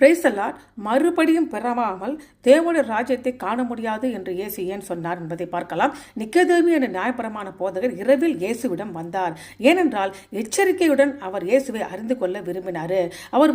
Praise the Lord. மறுபடியும் பெறாமல் தேவனுடைய ராஜ்யத்தை காண முடியாது என்று இயேசு ஏன் சொன்னார் என்பதை பார்க்கலாம். நிக்கதேமு என்ற நியாயப்பிரமாண போதகர் இரவில் இயேசுவிடம் வந்தார். ஏனென்றால் எச்சரிக்கையுடன் அவர் இயேசுவை அறிந்து கொள்ள விரும்பினார். அவர்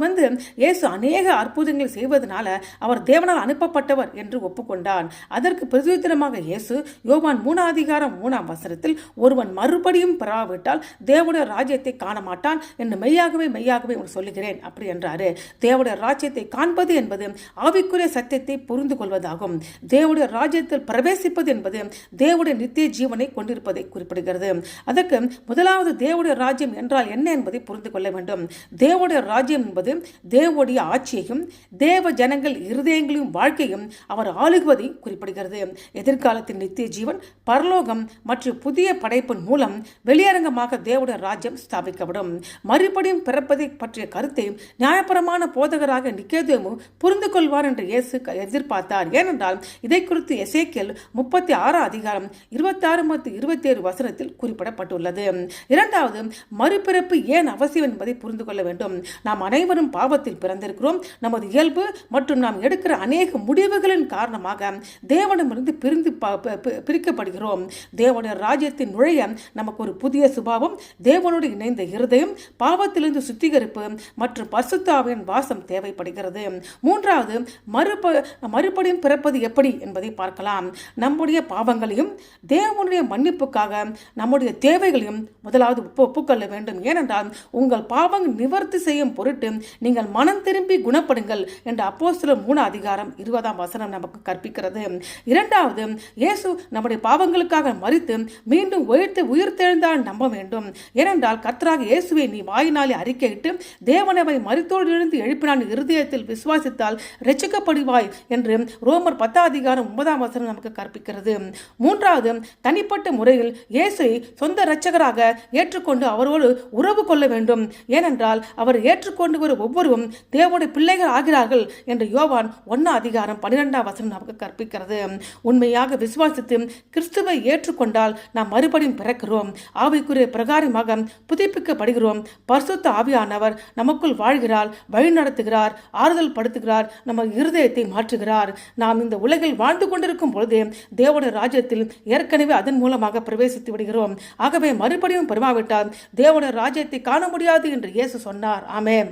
இயேசு அநேக அற்புதங்களை செய்வதனால அவர் தேவனால் அனுப்பப்பட்டவர் என்று ஒப்புக்கொண்டார். அதற்கு பிரதியுத்தரமாக இயேசு யோவான் 3:3 ஒருவன் மறுபடியும் பெறாவிட்டால் தேவனுடைய ராஜ்யத்தை காண மாட்டான் என்று மெய்யாகவே சொல்லுகிறேன் அப்படி என்றாரு. தேவனுடைய ராஜ்யத்தை காண்பது என்பது ஆவிக்குரிய சத்தியத்தை புரிந்து கொள்வதாகும். தேவனுடைய ராஜ்யத்தில் பிரவேசிப்பது என்பது தேவனுடைய நித்திய ஜீவனை கொண்டிருப்பதை குறிப்பிடுகிறது. அதற்கு முதலாவது தேவனுடைய ராஜ்யம் என்றால் என்ன என்பதை புரிந்து கொள்ள வேண்டும். தேவனுடைய ராஜ்யம் என்பது தேவனுடைய ஆட்சியையும் தேவ ஜனங்கள் இருதயங்களையும் வாழ்க்கையும் அவர் ஆளுகுவதை குறிப்பிடுகிறது. எதிர்காலத்தின் நித்திய ஜீவன், பரலோகம் மற்றும் புதிய படைப்பின் மூலம் வெளியரங்கமாக தேவனுடைய ராஜ்யம் ஸ்தாபிக்கப்படும். மறுபடியும் பிறப்பதை பற்றிய கருத்தை நியாயபரமான போதகராக நிக்கதேமு புரிந்து கொள்வார் என்று இயேசு எதிர்பார்த்தார். ஏனென்றால் இதை குறித்து எசேக்கியேல் 36:26 மற்றும் 27 குறிப்பிடப்பட்டுள்ளது. இரண்டாவது, மறுபிறப்பு ஏன் அவசியம் என்பதை புரிந்து கொள்ள வேண்டும். நாம் அனைவரும் பாவத்தில் பிறந்திருக்கிறோம். நமது இயல்பு மற்றும் நாம் எடுக்கிற அநேக முடிவுகளின் காரணமாக தேவனிடமிருந்து பிரிக்கப்படுகிறோம். தேவனுடைய ராஜ்யத்தின் நுழைய நமக்கு ஒரு புதிய சுபாவம், தேவனோடு இணைந்த இருதயம், பாவத்திலிருந்து சுத்திகரிப்பு மற்றும் பரிசுத்த ஆவியின் வாசம் தேவைப்படுகிறது. மூன்றாவது, மறுபடியும் பிறப்பது எப்படி என்பதை பார்க்கலாம். நம்முடைய பாவங்களையும் தேவனுடைய மன்னிப்புக்காக நம்முடைய தேவைகளையும் முதலாவது ஒப்புக்கொள்ள வேண்டும். ஏனென்றால் உங்கள் பாவங்கள் நிவர்த்தி செய்யும் பொருட்டு நீங்கள் மனம் திரும்பி குணப்படுங்கள் என்று அப்போஸ்தலர் 3:20 நமக்கு கற்பிக்கிறது. இரண்டாவது, இயேசு நம்முடைய பாவங்களுக்காக மரித்து மீண்டும் உயிர்த்தெழுந்தால் நம்ப வேண்டும். ஏனென்றால் கர்த்தராகிய இயேசுவை நீ வாயினாலே அறிக்கையிட்டு தேவனை மரித்தோடு எழுந்து எழுப்பினான் இருதயத்தில் விசுவாசித்தால் ரட்சிக்கப்படுவாய் என்று ரோமர் 10:9 நமக்கு கற்பிக்கிறது. மூன்றாவது, தனிப்பட்ட முறையில் இயேசுவை சொந்த இரட்சகராக ஏற்றுக்கொண்டு அவரோடு உறவு கொள்ள வேண்டும். ஏனென்றால் அவர் ஏற்றுக்கொண்டு வரும் ஒவ்வொருவரும் தேவனுடைய பிள்ளைகள் ஆகிறார்கள் என்று யோவான் 1:12 நமக்கு கற்பிக்கிறது. உண்மையாக விசுவாசித்து கிறிஸ்துவை ஏற்றுக்கொண்டால் நாம் மறுபடியும் பிறக்கிறோம். ஆவிக்குரிய பிரகாரமாக புதுப்பிக்கப்படுகிறோம். பரிசுத்த ஆவியானவர் நமக்குள் வாழ்கிறார், வழி நடத்துகிறார், ஆறுதல் படுத்துகிறார், நம்ம இருதயத்தை மாற்றுகிறார். நாம் இந்த உலகில் வாழ்ந்து கொண்டிருக்கும் பொழுதே தேவனுடைய ராஜ்யத்தில் ஏற்கனவே அதன் மூலமாக பிரவேசித்து விடுகிறோம். ஆகவே மறுபடியும் பெறாவிட்டால் தேவனுடைய ராஜ்யத்தை காண முடியாது என்று இயேசு சொன்னார். ஆமென்.